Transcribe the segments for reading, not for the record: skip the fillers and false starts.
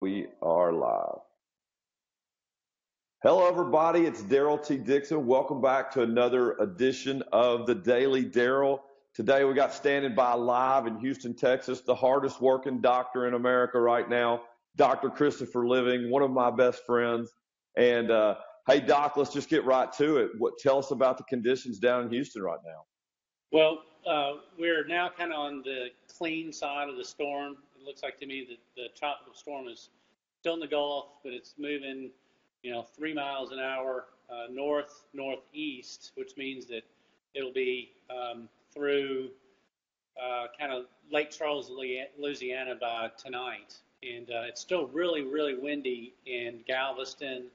We are live. Hello, everybody. It's Daryl T. Dixon. Welcome back to another edition of the Daily Daryl. Today, we got standing by live in Houston, Texas, the hardest working doctor in America right now, Dr. Christopher Living, one of my best friends. And hey, Doc, let's just get right to it. Tell us about the conditions down in Houston right now. Well, we're now kind of on the clean side of the storm. It looks like to me that the tropical storm is still in the Gulf, but it's moving, 3 miles an hour northeast, which means that it'll be through kind of Lake Charles, Louisiana by tonight. And it's still really, really windy in Galveston,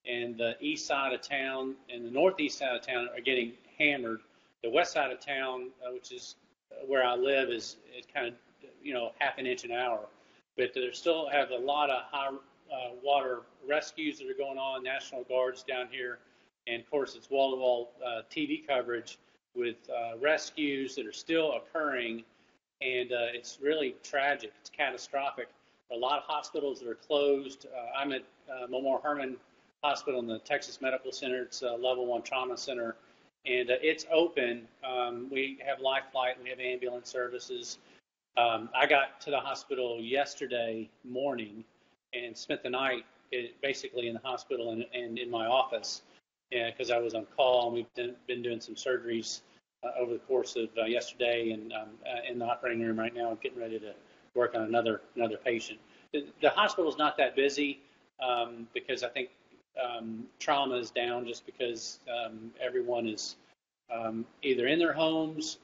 and the east side of town and the northeast side of town are getting hammered. The west side of town, which is where I live, is kind of, half an inch an hour. But there still have a lot of high water rescues that are going on, National Guards down here. And, of course, it's wall-to-wall TV coverage with rescues that are still occurring. And it's really tragic. It's catastrophic. There are a lot of hospitals that are closed. I'm at Memorial Hermann Hospital in the Texas Medical Center. It's a level 1 trauma center. And it's open. We have life flight. We have ambulance services. I got to the hospital yesterday morning and spent the night basically in the hospital and in my office because I was on call. And we've been doing some surgeries over the course of yesterday, and in the operating room right now, getting ready to work on another patient. The hospital's not that busy because I think trauma is down just because everyone is either in their homes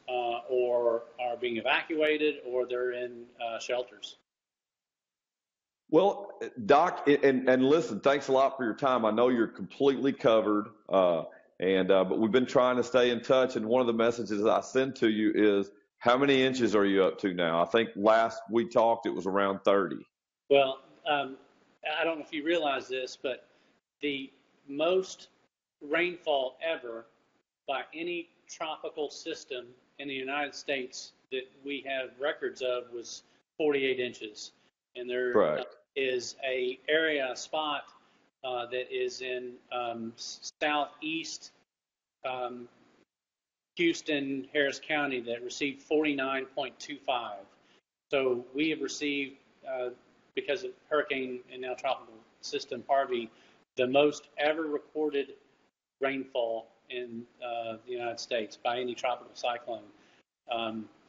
or are being evacuated, or they're in shelters. Well, Doc, and listen, thanks a lot for your time. I know you're completely covered, but we've been trying to stay in touch. And one of the messages I sent to you is, how many inches are you up to now? I think last we talked, it was around 30. Well, I don't know if you realize this, but the most rainfall ever by any tropical system in the United States that we have records of was 48 inches. And there is a spot that is in southeast Houston, Harris County, that received 49.25. So we have received, because of hurricane and now tropical system Harvey, the most ever recorded rainfall in the United States by any tropical cyclone.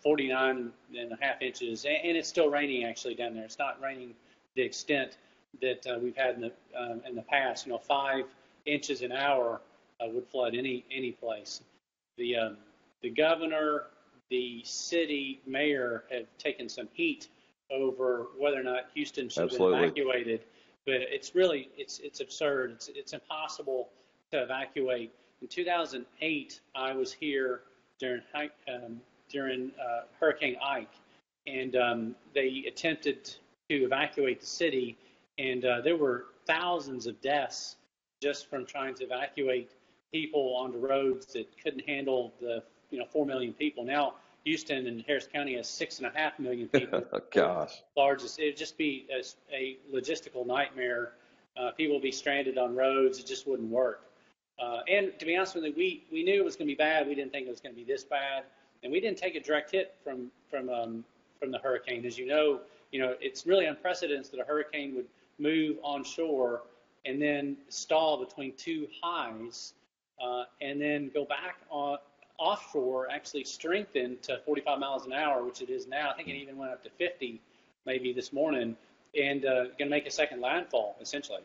49 and a half inches, and it's still raining actually down there. It's not raining the extent that we've had in the past. 5 inches an hour would flood any place. The governor, the city mayor have taken some heat over whether or not Houston should be evacuated, but it's absurd. It's impossible to evacuate. In 2008, I was here during Hurricane Ike, and they attempted to evacuate the city, and there were thousands of deaths just from trying to evacuate people onto roads that couldn't handle the 4 million people. Now Houston and Harris County has 6.5 million people. Gosh, largest. It'd just be a logistical nightmare. People would be stranded on roads. It just wouldn't work. And to be honest with you, we knew it was going to be bad. We didn't think it was going to be this bad, and we didn't take a direct hit from the hurricane. As you know, it's really unprecedented that a hurricane would move onshore and then stall between two highs, and then go back offshore, actually strengthen to 45 miles an hour, which it is now. I think it even went up to 50 maybe this morning, and going to make a second landfall essentially.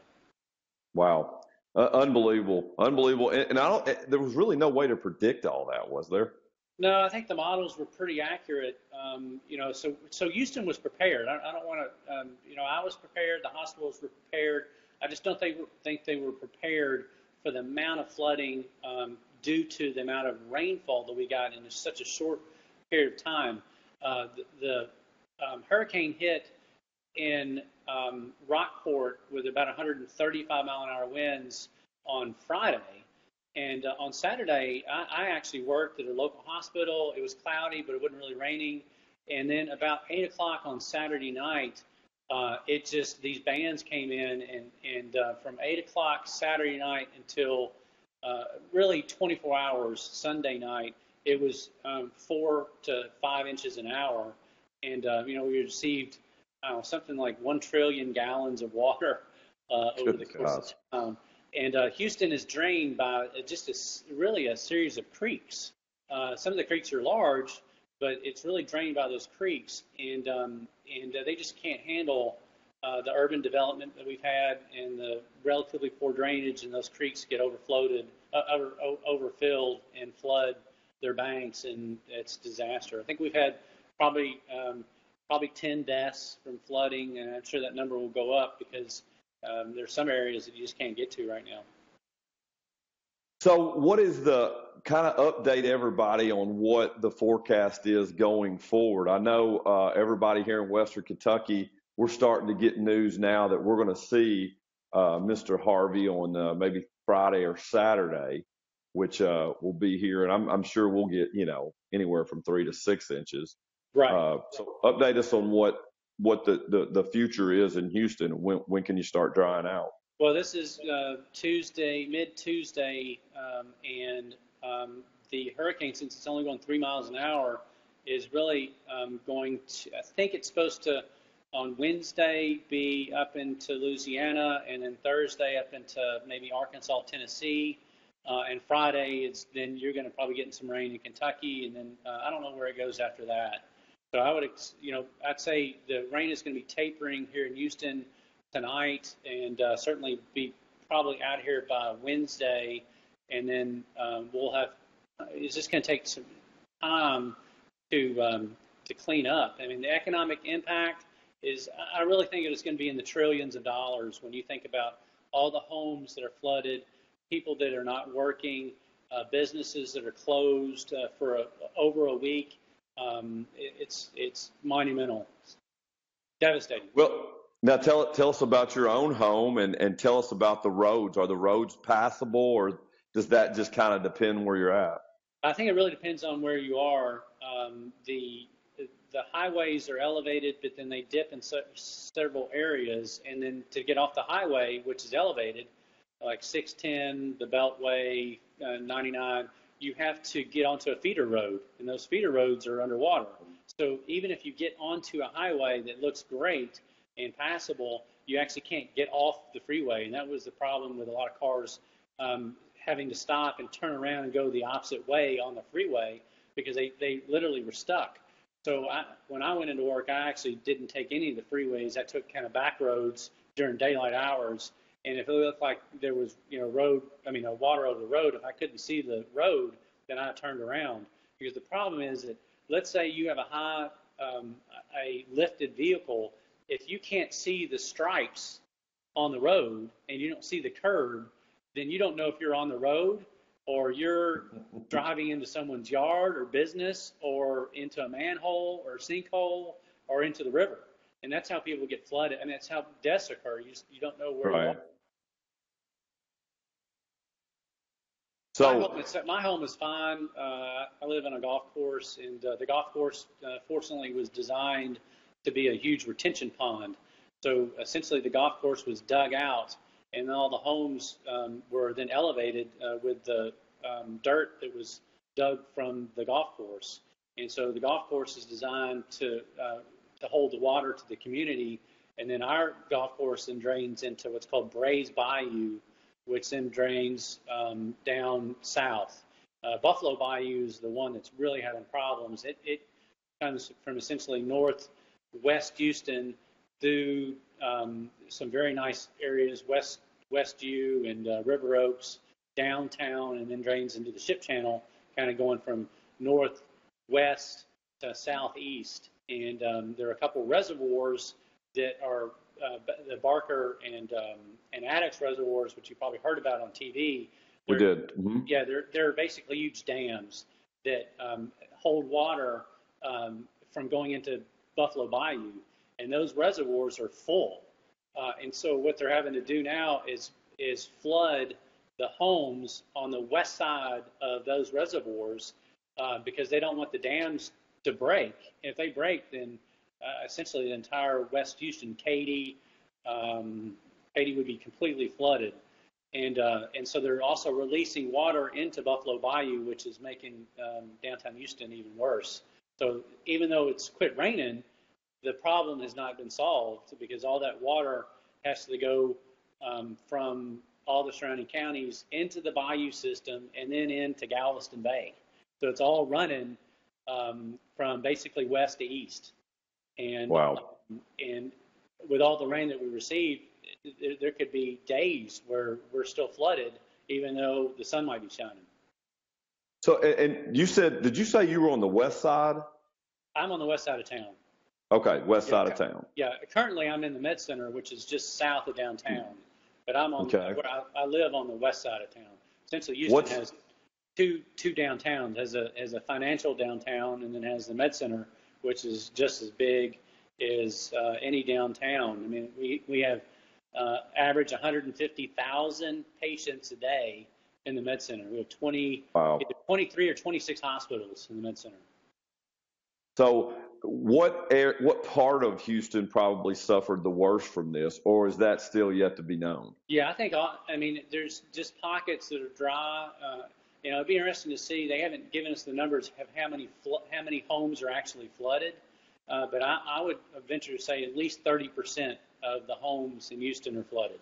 Wow. Unbelievable. And there was really no way to predict all that, was there? No, I think the models were pretty accurate. So Houston was prepared. I don't want to, I was prepared. The hospitals were prepared. I just don't think they were prepared for the amount of flooding due to the amount of rainfall that we got in such a short period of time. The hurricane hit in Rockport with about 135 mile an hour winds on Friday, and on Saturday I actually worked at a local hospital. It was cloudy, but it wasn't really raining. And then about 8 o'clock on Saturday night, it just, these bands came in, and from 8 o'clock Saturday night until really 24 hours Sunday night, it was 4 to 5 inches an hour. And, we received something like 1 trillion gallons of water over the course of time. And Houston is drained by just really a series of creeks. Some of the creeks are large, but it's really drained by those creeks, and they just can't handle the urban development that we've had and the relatively poor drainage, and those creeks get overflowed, overfilled, and flood their banks, and it's disaster. I think we've had probably 10 deaths from flooding, and I'm sure that number will go up because there's some areas that you just can't get to right now. So what is the kind of update everybody on what the forecast is going forward? I know everybody here in Western Kentucky, we're starting to get news now that we're going to see Mr. Harvey on maybe Friday or Saturday, which will be here, and I'm sure we'll get anywhere from 3 to 6 inches. Right. So update us on what the future is in Houston. When can you start drying out? Well, this is Tuesday, mid-Tuesday, and the hurricane, since it's only going 3 miles an hour, is really going to, I think it's supposed to, on Wednesday, be up into Louisiana, and then Thursday up into maybe Arkansas, Tennessee, and Friday, then you're going to probably get some rain in Kentucky, and then I don't know where it goes after that. So I'd say the rain is going to be tapering here in Houston tonight, and certainly be probably out here by Wednesday, and then it's just going to take some time to clean up. I mean, the economic impact I really think it's going to be in the trillions of dollars when you think about all the homes that are flooded, people that are not working, businesses that are closed for over a week. It's monumental, devastating. Well, now tell us about your own home and tell us about the roads. Are the roads passable, or does that just kind of depend where you're at? I think it really depends on where you are. The highways are elevated, but then they dip in several areas. And then to get off the highway, which is elevated, like 610, the Beltway, 99, you have to get onto a feeder road, and those feeder roads are underwater. So even if you get onto a highway that looks great and passable, you actually can't get off the freeway. And that was the problem with a lot of cars having to stop and turn around and go the opposite way on the freeway because they literally were stuck. So when I went into work, I actually didn't take any of the freeways. I took kind of back roads during daylight hours. And if it looked like there was, water over the road, if I couldn't see the road, then I turned around. Because the problem is that, let's say you have a lifted vehicle, if you can't see the stripes on the road and you don't see the curb, then you don't know if you're on the road or you're driving into someone's yard or business or into a manhole or sinkhole or into the river. And that's how people get flooded. I mean, that's how deaths occur. You don't know where you are. So my home is fine. I live on a golf course, and the golf course, fortunately, was designed to be a huge retention pond. So essentially, the golf course was dug out, and all the homes were then elevated with the dirt that was dug from the golf course. And so the golf course is designed to hold the water to the community, and then our golf course then drains into what's called Bray's Bayou, which then drains down south. Buffalo Bayou is the one that's really having problems. It comes from essentially northwest Houston through some very nice areas, Westview and River Oaks, downtown, and then drains into the Ship Channel, kind of going from northwest to southeast. And there are a couple reservoirs that are the Barker and Addicks reservoirs, which you probably heard about on TV. We did. Mm-hmm. Yeah, they're basically huge dams that hold water from going into Buffalo Bayou, and those reservoirs are full. And so what they're having to do now is flood the homes on the west side of those reservoirs because they don't want the dams to break. If they break, then essentially the entire West Houston, Katy. Katy would be completely flooded. And so they're also releasing water into Buffalo Bayou, which is making downtown Houston even worse. So even though it's quit raining, the problem has not been solved because all that water has to go from all the surrounding counties into the Bayou system and then into Galveston Bay. So it's all running from basically west to east. And, wow. And with all the rain that we received, there could be days where we're still flooded, even though the sun might be shining. So, and you said, did you say you were on the west side? I'm on the west side of town. Okay, west side of town. Yeah, currently I'm in the Med Center, which is just south of downtown. But I'm on. Okay. I live on the west side of town. Essentially, Houston has two downtowns. Has a financial downtown, and then has the Med Center, which is just as big as any downtown. I mean, we have average 150,000 patients a day in the Med Center. We have either 23 or 26 hospitals in the Med Center. So what part of Houston probably suffered the worst from this, or is that still yet to be known? Yeah, I think, there's just pockets that are dry. It'd be interesting to see. They haven't given us the numbers of how many homes are actually flooded, but I would venture to say at least 30% of the homes in Houston are flooded.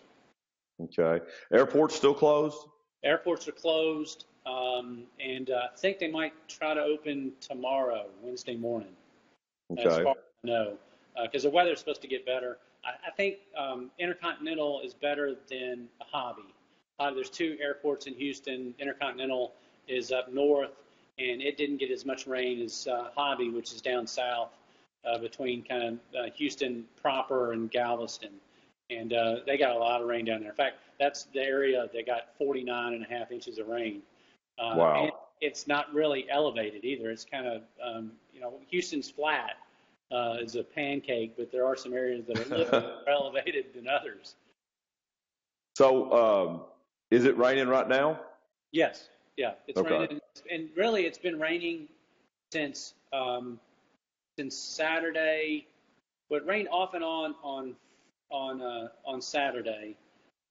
Okay. Airport's still closed? Airports are closed, and I think they might try to open tomorrow, Wednesday morning. Okay. As far as I know, because the weather's supposed to get better. I think Intercontinental is better than a Hobby. There's two airports in Houston. Intercontinental is up north, and it didn't get as much rain as Hobby, which is down south between kind of Houston proper and Galveston. And they got a lot of rain down there. In fact, that's the area that got 49.5 inches of rain. Wow. And it's not really elevated either. It's kind of, Houston's flat. It's a pancake, but there are some areas that are a little more elevated than others. So is it raining right now? Yes. Yeah, it's okay. raining. And really, it's been raining since Saturday. But it rained off and on Saturday,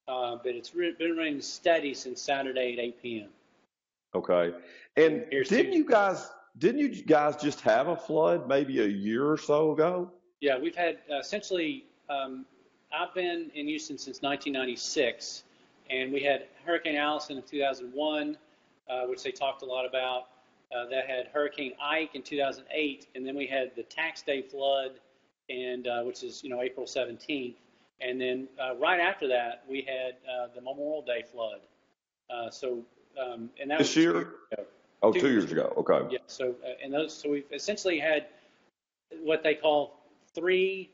but it's been raining steady since Saturday at 8 p.m. Okay. And didn't you guys just have a flood maybe a year or so ago? Yeah, we've had essentially. I've been in Houston since 1996, and we had Hurricane Allison in 2001, which they talked a lot about. That had Hurricane Ike in 2008, and then we had the Tax Day flood, and which is April 17th. And then right after that, we had the Memorial Day flood. And that this was year? 2 years ago. Okay. Yeah. So so we've essentially had what they call 3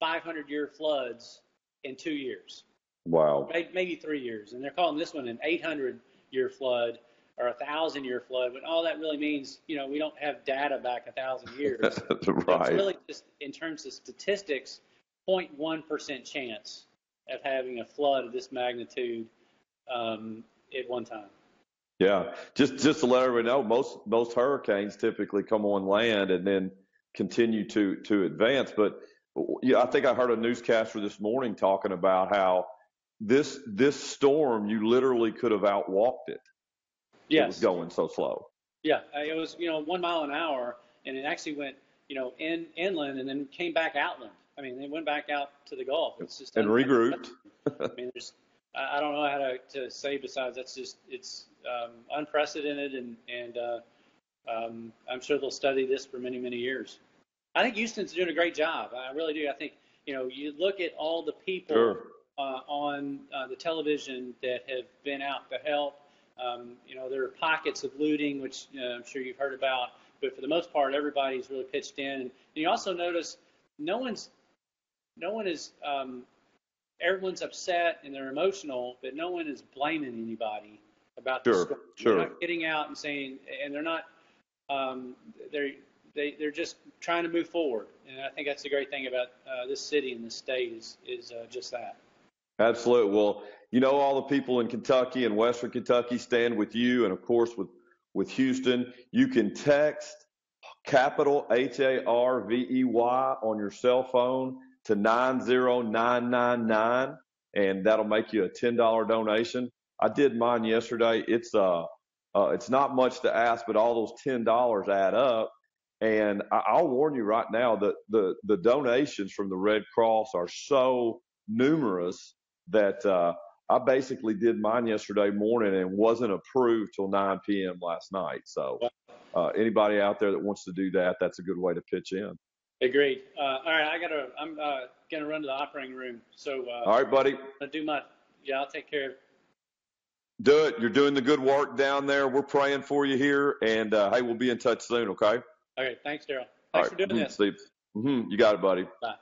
500-year floods in 2 years. Wow. Maybe 3 years, and they're calling this one an 800-year flood or a 1,000-year flood. But all that really means, we don't have data back 1,000 years. Right. It's really just in terms of statistics. 0.1% chance of having a flood of this magnitude at one time. Yeah, just to let everyone know, most hurricanes typically come on land and then continue to advance. But yeah, I think I heard a newscaster this morning talking about how this storm, you literally could have outwalked it. Yes. It was going so slow. Yeah, it was 1 mile an hour, and it actually went inland and then came back outland. I mean, they went back out to the Gulf. It's just and regrouped. I mean, I don't know how to say besides it's unprecedented, and I'm sure they'll study this for many, many years. I think Houston's doing a great job. I really do. I think you look at all the people Sure. On the television that have been out to help. There are pockets of looting, which I'm sure you've heard about, but for the most part, everybody's really pitched in. And you also notice everyone's upset and they're emotional, but no one is blaming anybody about the story. Sure. They're not getting out and saying, and they're not, they're just trying to move forward. And I think that's the great thing about this city and this state is just that. Absolutely. Well, all the people in Kentucky and Western Kentucky stand with you, and of course with Houston. You can text capital HAREVEY on your cell phone to 90999, and that'll make you a $10 donation. I did mine yesterday. It's not much to ask, but all those $10 add up. And I'll warn you right now that the donations from the Red Cross are so numerous that I basically did mine yesterday morning and wasn't approved till 9 p.m. last night. So anybody out there that wants to do that, that's a good way to pitch in. Agreed. All right, I'm gonna run to the operating room. So all right, buddy. I'll take care of it. Do it. You're doing the good work down there. We're praying for you here, and hey, we'll be in touch soon. Okay. Okay. Thanks, Daryl. Thanks for doing this. Steve. You got it, buddy. Bye.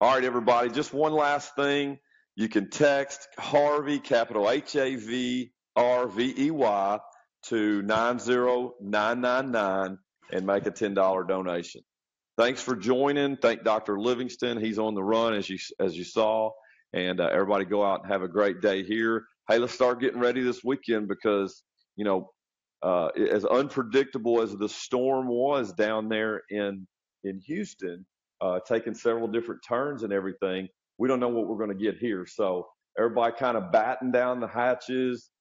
All right, everybody. Just one last thing. You can text Harvey, capital HAVRVEY, to 90999 and make a $10 donation. Thanks for joining. Thank Dr. Livingston. He's on the run, as you saw. And everybody go out and have a great day here. Hey, let's start getting ready this weekend because, as unpredictable as the storm was down there in Houston, taking several different turns and everything, we don't know what we're going to get here. So everybody kind of batten down the hatches,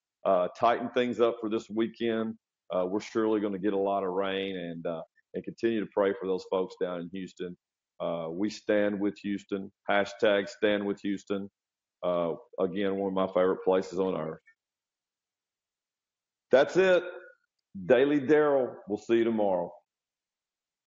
tighten things up for this weekend. We're surely going to get a lot of rain and continue to pray for those folks down in Houston. We stand with Houston. Hashtag stand with Houston. Again, one of my favorite places on earth. That's it. Daily Daryl. We'll see you tomorrow.